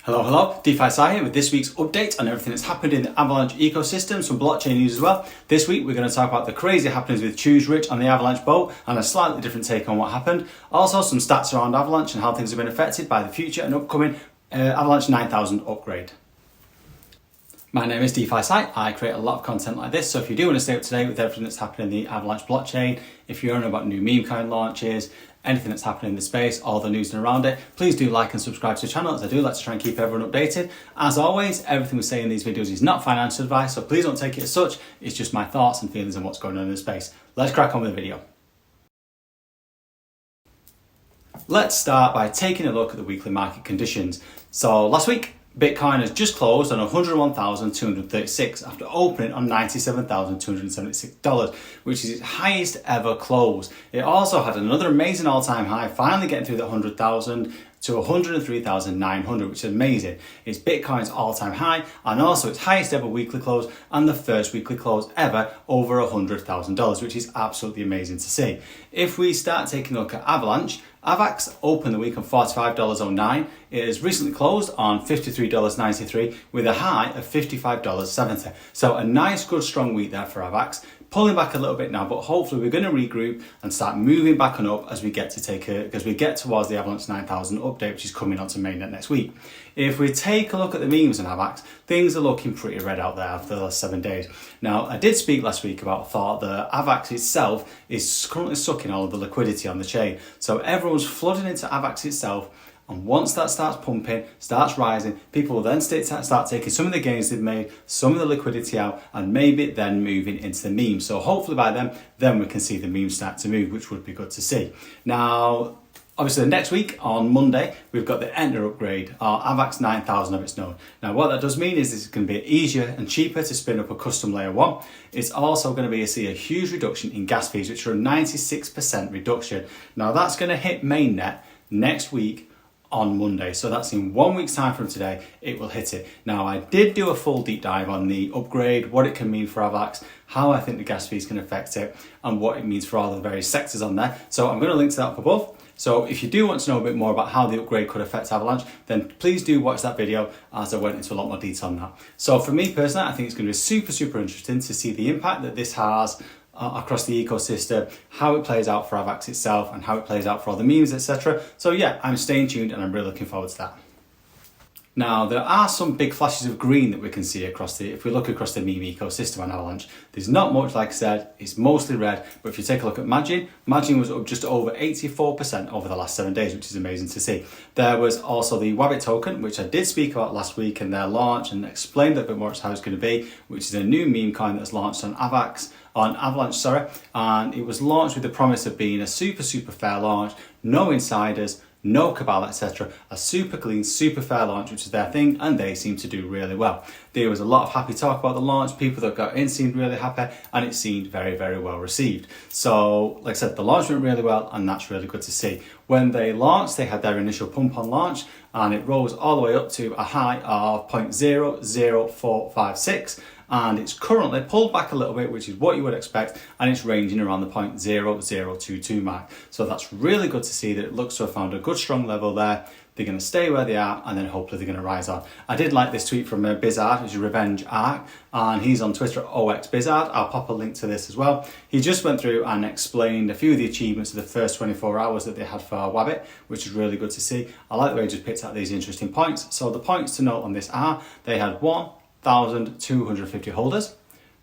Hello, DeFi Sai here with this week's update on everything that's happened in the Avalanche ecosystem, some blockchain news as well. This week we're going to talk about the crazy happenings with Choose Rich on the Avalanche boat and a slightly different take on what happened. Also some stats around Avalanche and how things have been affected by the future and upcoming Avalanche 9000 upgrade. My name is DeFi Sai. I create a lot of content like this, so if you do want to stay up to date with everything that's happening in the Avalanche blockchain, if you want to know about new meme coin launches, anything that's happening in the space, all the news and around it, please do like and subscribe to the channel, as I do like to try and keep everyone updated. As always, everything we say in these videos is not financial advice, so please don't take it as such. It's just my thoughts and feelings on what's going on in the space. Let's crack on with the video. Let's start by taking a look at the weekly market conditions. So last week, Bitcoin has just closed on $101,236 after opening on $97,276, which is its highest ever close. It also had another amazing all-time high, finally getting through the 100,000 to 103,900, which is amazing. It's Bitcoin's all-time high and also its highest ever weekly close and the first weekly close ever over $100,000, which is absolutely amazing to see. If we start taking a look at Avalanche, Avax opened the week on $45.09. It has recently closed on $53.93 with a high of $55.70. So a nice, good, strong week there for Avax. Pulling back a little bit now, but hopefully we're going to regroup and start moving back on up as we get towards the Avalanche 9000 update, which is coming onto Mainnet next week. If we take a look at the memes on Avax, things are looking pretty red out there after the last 7 days. Now, I did speak last week about thought that Avax itself is currently sucking all of the liquidity on the chain. So everyone's flooding into Avax itself. And once that starts pumping, starts rising, people will then start taking some of the gains they've made, some of the liquidity out, and maybe then moving into the memes. So hopefully by then we can see the memes start to move, which would be good to see. Now, obviously next week on Monday, we've got the Mainnet Upgrade, or Avax 9000 of its known. Now what that does mean is it's going to be easier and cheaper to spin up a custom layer 1. It's also going to see a huge reduction in gas fees, which are a 96% reduction. Now that's going to hit Mainnet next week on Monday, so that's in 1 week's time from today. It will hit it. Now I did do a full deep dive on the upgrade, what it can mean for Avax, how I think the gas fees can affect it, and what it means for all the various sectors on there. So I'm going to link to that up above. So if you do want to know a bit more about how the upgrade could affect Avalanche, then please do watch that video, as I went into a lot more detail on that. So for me personally, I think it's going to be super interesting to see the impact that this has across the ecosystem, how it plays out for Avax itself and how it plays out for all the memes, etc. So yeah, I'm staying tuned and I'm really looking forward to that. Now, there are some big flashes of green that we can see if we look across the meme ecosystem on Avalanche. There's not much, like I said, it's mostly red, but if you take a look at Magin was up just over 84% over the last 7 days, which is amazing to see. There was also the Wabbit Token, which I did speak about last week in their launch and explained a bit more how it's going to be, which is a new meme coin that's launched on Avalanche, and it was launched with the promise of being a super fair launch, no insiders, no cabal, etc. A super clean, super fair launch, which is their thing, and they seem to do really well. There was a lot of happy talk about the launch. People that got in seemed really happy, and it seemed very well received. So, like I said, the launch went really well, and that's really good to see. When they launched, they had their initial pump on launch, and it rose all the way up to a high of 0.00456. And it's currently pulled back a little bit, which is what you would expect, and it's ranging around the 0.0022 mark. So that's really good to see that it looks to have found a good strong level there. They're going to stay where they are, and then hopefully they're going to rise on. I did like this tweet from Bizard, who's a Revenge Arc, and he's on Twitter at OXBizard. I'll pop a link to this as well. He just went through and explained a few of the achievements of the first 24 hours that they had for Wabbit, which is really good to see. I like the way he just picked out these interesting points. So the points to note on this are, they had 1,250 holders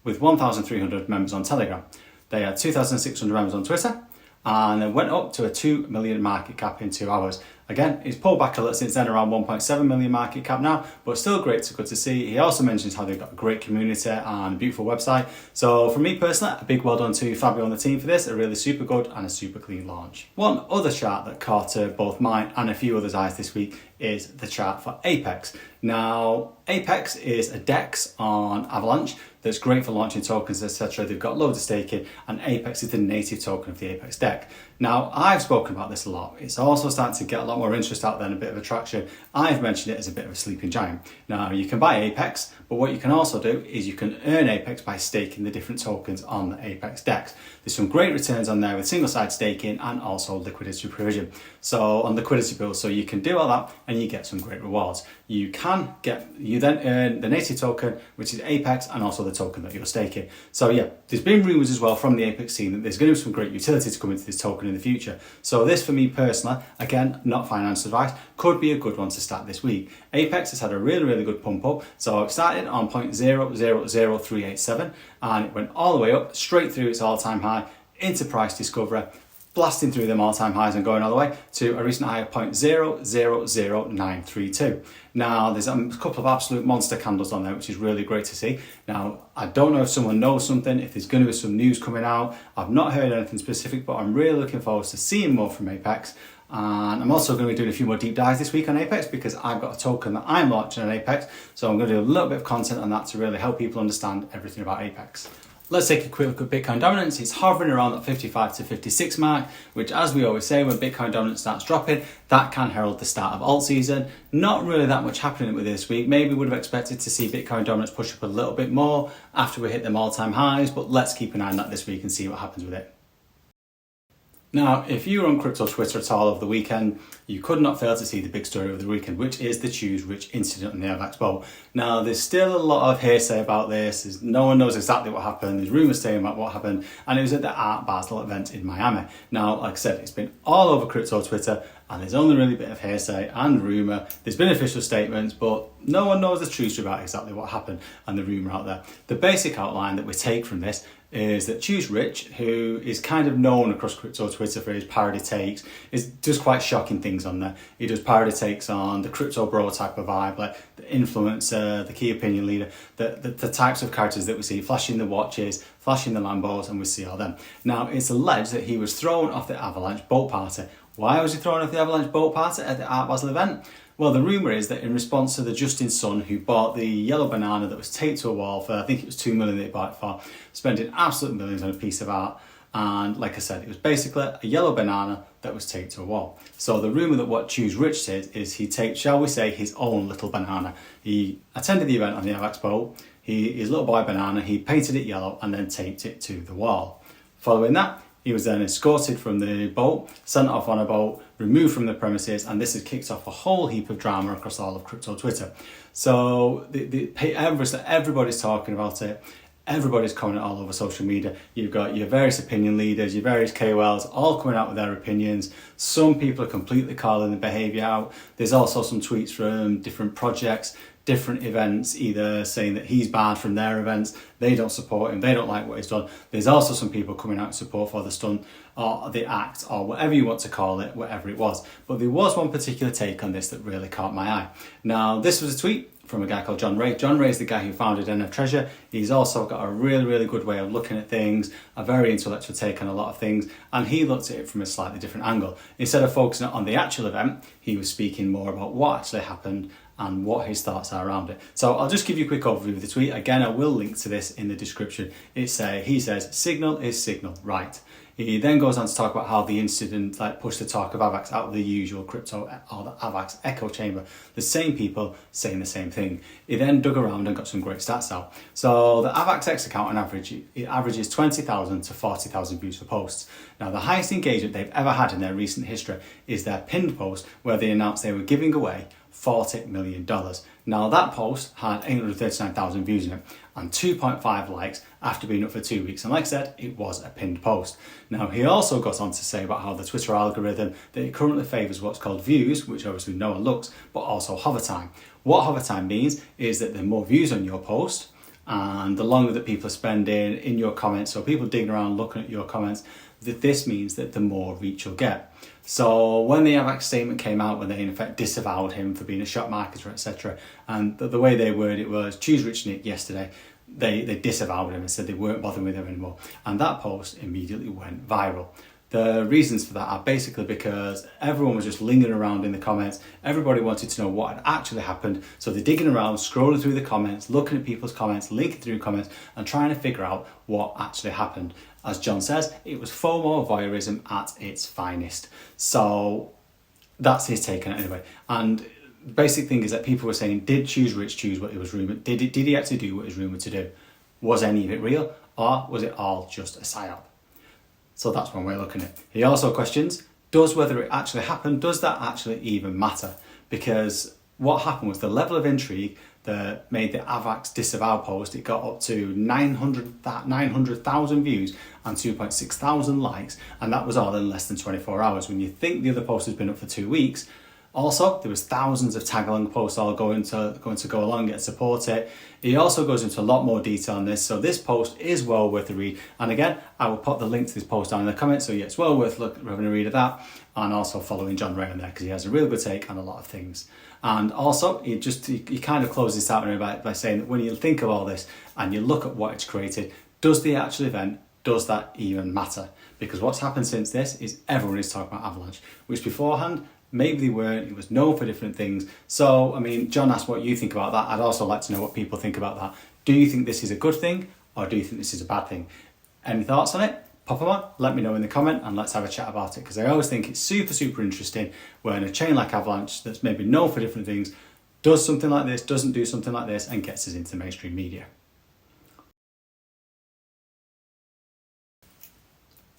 with 1,300 members on Telegram. They had 2,600 members on Twitter, and it went up to a 2 million market cap in 2 hours. Again, it's pulled back a little since then, around 1.7 million market cap now, but still good to see. He also mentions how they've got a great community and a beautiful website. So for me personally, a big well done to Fabio and the team for this, a really super good and a super clean launch. One other chart that caught both mine and a few others' eyes this week is the chart for Apex. Now, Apex is a DEX on Avalanche. that's great for launching tokens, etc. They've got loads of staking, and Apex is the native token of the Apex deck. Now, I've spoken about this a lot. It's also starting to get a lot more interest out there and a bit of attraction. I've mentioned it as a bit of a sleeping giant. Now, you can buy Apex, but what you can also do is you can earn Apex by staking the different tokens on the Apex decks. There's some great returns on there with single-side staking and also liquidity provision. So on liquidity pools, so you can do all that and you get some great rewards. You then earn the native token, which is Apex, and also the token that you're staking. So yeah, there's been rumours as well from the Apex scene that there's going to be some great utility to come into this token in the future. So this, for me personally, again, not financial advice, could be a good one to start this week. Apex has had a really good pump up. So it started on 0.000387 and it went all the way up straight through its all-time high into price discovery, blasting through them all-time highs and going all the way to a recent high of 0.000932. Now, there's a couple of absolute monster candles on there, which is really great to see. Now, I don't know if someone knows something, if there's going to be some news coming out. I've not heard anything specific, but I'm really looking forward to seeing more from Apex. And I'm also going to be doing a few more deep dives this week on Apex because I've got a token that I'm launching on Apex. So I'm going to do a little bit of content on that to really help people understand everything about Apex. Let's take a quick look at Bitcoin dominance. It's hovering around that 55 to 56 mark, which, as we always say, when Bitcoin dominance starts dropping, that can herald the start of alt season. Not really that much happening with this week. Maybe would have expected to see Bitcoin dominance push up a little bit more after we hit them all-time highs, but let's keep an eye on that this week and see what happens with it. Now, if you were on crypto Twitter at all over the weekend, you could not fail to see the big story of the weekend, which is the Choose Rich incident on the Avax boat. Now, there's still a lot of hearsay about this. No one knows exactly what happened. There's rumours saying about what happened, and it was at the Art Basel event in Miami. Now, like I said, it's been all over crypto Twitter, and there's only really a bit of hearsay and rumour. There's been official statements, but no one knows the truth about exactly what happened and the rumour out there. The basic outline that we take from this is that Choose Rich, who is kind of known across crypto Twitter for his parody takes, does quite shocking things on there. He does parody takes on the crypto bro type of vibe, like the influencer, the key opinion leader, the types of characters that we see, flashing the watches, flashing the Lambos, and we see all them. Now, it's alleged that he was thrown off the Avalanche boat party. Why was he thrown off the Avalanche boat party at the Art Basel event? Well, the rumour is that in response to the Justin Sun, who bought the yellow banana that was taped to a wall for, I think it was $2 million that he bought it for, spending absolute millions on a piece of art. And like I said, it was basically a yellow banana that was taped to a wall. So the rumour that what Choose Rich did is he taped, shall we say, his own little banana. He attended the event on the Avax boat. His little boy banana, he painted it yellow and then taped it to the wall. Following that, he was then escorted from the boat, sent off on a boat, removed from the premises, and this has kicked off a whole heap of drama across all of crypto Twitter. So everybody's talking about it. Everybody's commenting all over social media. You've got your various opinion leaders, your various KOLs, all coming out with their opinions. Some people are completely calling the behaviour out. There's also some tweets from different projects, different events, either saying that he's banned from their events, they don't support him, they don't like what he's done. There's also some people coming out in support for the stunt or the act or whatever you want to call it, whatever it was. But there was one particular take on this that really caught my eye. Now, this was a tweet from a guy called John Ray. John Ray is the guy who founded NF Treasure. He's also got a really good way of looking at things, a very intellectual take on a lot of things, and he looked at it from a slightly different angle. Instead of focusing on the actual event, he was speaking more about what actually happened and what his thoughts are around it. So I'll just give you a quick overview of the tweet. Again, I will link to this in the description. He says, signal is signal, right? He then goes on to talk about how the incident pushed the talk of Avax out of the usual crypto or the Avax echo chamber. The same people saying the same thing. He then dug around and got some great stats out. So the Avax X account on average, it averages 20,000 to 40,000 views for posts. Now, the highest engagement they've ever had in their recent history is their pinned post where they announced they were giving away $40 million. Now, that post had 839,000 views in it and 2.5 likes after being up for 2 weeks. And like I said, it was a pinned post. Now, he also got on to say about how the Twitter algorithm, that it currently favours what's called views, which obviously no one looks, but also hover time. What hover time means is that the more views on your post and the longer that people are spending in your comments, so people digging around looking at your comments, that this means that the more reach you'll get. So when the Avax statement came out, when they in effect disavowed him for being a shop marketer, etc., and the way they worded it was, Choose Rich Nick yesterday, they disavowed him and said they weren't bothering with him anymore. And that post immediately went viral. The reasons for that are basically because everyone was just lingering around in the comments. Everybody wanted to know what had actually happened. So they're digging around, scrolling through the comments, looking at people's comments, linking through comments, and trying to figure out what actually happened. As John says, it was FOMO voyeurism at its finest. So that's his take on it anyway. And the basic thing is that people were saying, did Choose Rich choose what it was rumoured? Did he actually do what it was rumoured to do? Was any of it real, or was it all just a psyop? So that's one way of looking at it. He also questions, does whether it actually happened, does that actually even matter? Because what happened was the level of intrigue that made the Avax disavow post, it got up to 900,000 views and 2.6 thousand likes, and that was all in less than 24 hours. When you think the other post has been up for 2 weeks, also there was thousands of tag-along posts all going to go along and support it. He also goes into a lot more detail on this, so this post is well worth a read. And again, I will put the link to this post down in the comments, so yeah, it's well worth having a read of that, and also following John Ray on there because he has a really good take on a lot of things. And also, he kind of closes this out by saying that when you think of all this and you look at what it's created, does the actual event, does that even matter? Because what's happened since this is everyone is talking about Avalanche, which beforehand, maybe they weren't, it was known for different things. So, I mean, John asked what you think about that. I'd also like to know what people think about that. Do you think this is a good thing, or do you think this is a bad thing? Any thoughts on it? Pop them on, let me know in the comment, and let's have a chat about it, because I always think it's super interesting when a chain like Avalanche, that's maybe known for different things, does something like this, doesn't do something like this, and gets us into mainstream media.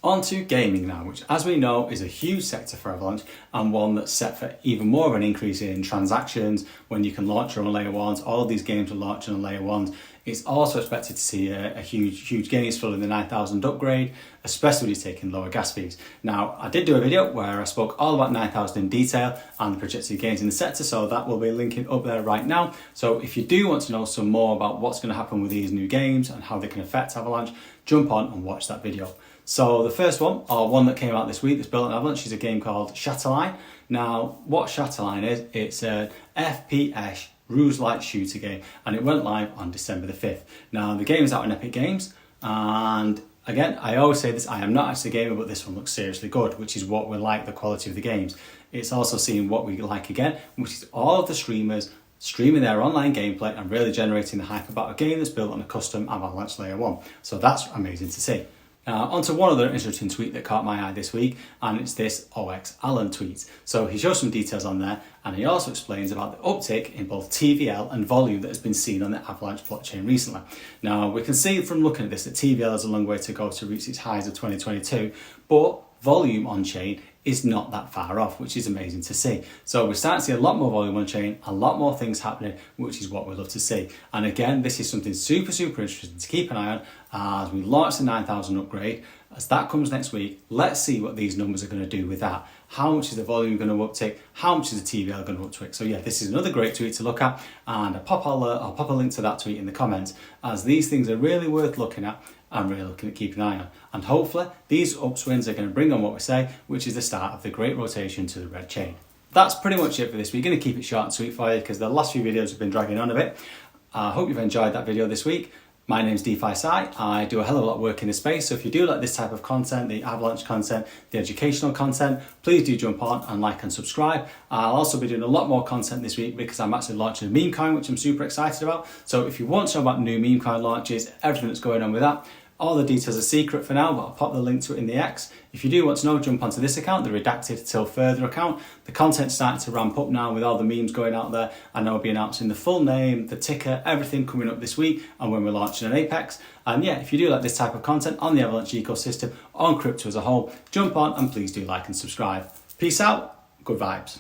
On to gaming now, which as we know is a huge sector for Avalanche, and one that's set for even more of an increase in transactions when you can launch your own layer ones. All of these games are launching on layer ones. It's also expected to see a huge gains flow in the 9000 upgrade, especially when you're taking lower gas fees. Now, I did do a video where I spoke all about 9000 in detail and the projected gains in the sector, so that will be linking up there right now. So if you do want to know some more about what's going to happen with these new games and how they can affect Avalanche, jump on and watch that video. So the first one, or one that came out this week that's built on Avalanche, is a game called Shatline. Now, what Shatline is, it's an FPS roguelite shooter game, and it went live on December the 5th. Now, the game is out on Epic Games, and again, I always say this, I am not actually a gamer, but this one looks seriously good, which is what we like, the quality of the games. It's also seeing what we like again, which is all of the streamers streaming their online gameplay and really generating the hype about a game that's built on a custom Avalanche Layer 1. So that's amazing to see. Onto one other interesting tweet that caught my eye this week, and it's this OX Allen tweet. So he shows some details on there, and he also explains about the uptick in both TVL and volume that has been seen on the Avalanche blockchain recently. Now, we can see from looking at this that TVL has a long way to go to reach its highs of 2022, but volume on chain is not that far off, which is amazing to see. So we're starting to see a lot more volume on chain, a lot more things happening, which is what we love to see. And again, this is something super interesting to keep an eye on as we launch the 9000 upgrade. As that comes next week, let's see what these numbers are going to do with that. How much is the volume going to uptick? How much is the TVL going to uptick? So yeah, this is another great tweet to look at, and I'll pop a link to that tweet in the comments, as these things are really worth looking at and really looking at keeping an eye on. And hopefully these upswings are going to bring on what we say, which is the start of the great rotation to the red chain. That's pretty much it for this week. Going to keep it short and sweet for you because the last few videos have been dragging on a bit. I hope you've enjoyed that video this week. My name's DeFi Sai. I do a hell of a lot of work in this space, so if you do like this type of content, the Avalanche content, the educational content, please do jump on and like and subscribe. I'll also be doing a lot more content this week because I'm actually launching a meme coin, which I'm super excited about. So if you want to know about new meme coin launches, everything that's going on with that, all the details are secret for now, but I'll pop the link to it in the X. If you do want to know, jump onto this account, the redacted till further account. The content's starting to ramp up now with all the memes going out there, and I'll be announcing the full name, the ticker, everything coming up this week and when we're launching an Apex. And yeah, if you do like this type of content on the Avalanche ecosystem, on crypto as a whole, jump on and please do like and subscribe. Peace out, good vibes.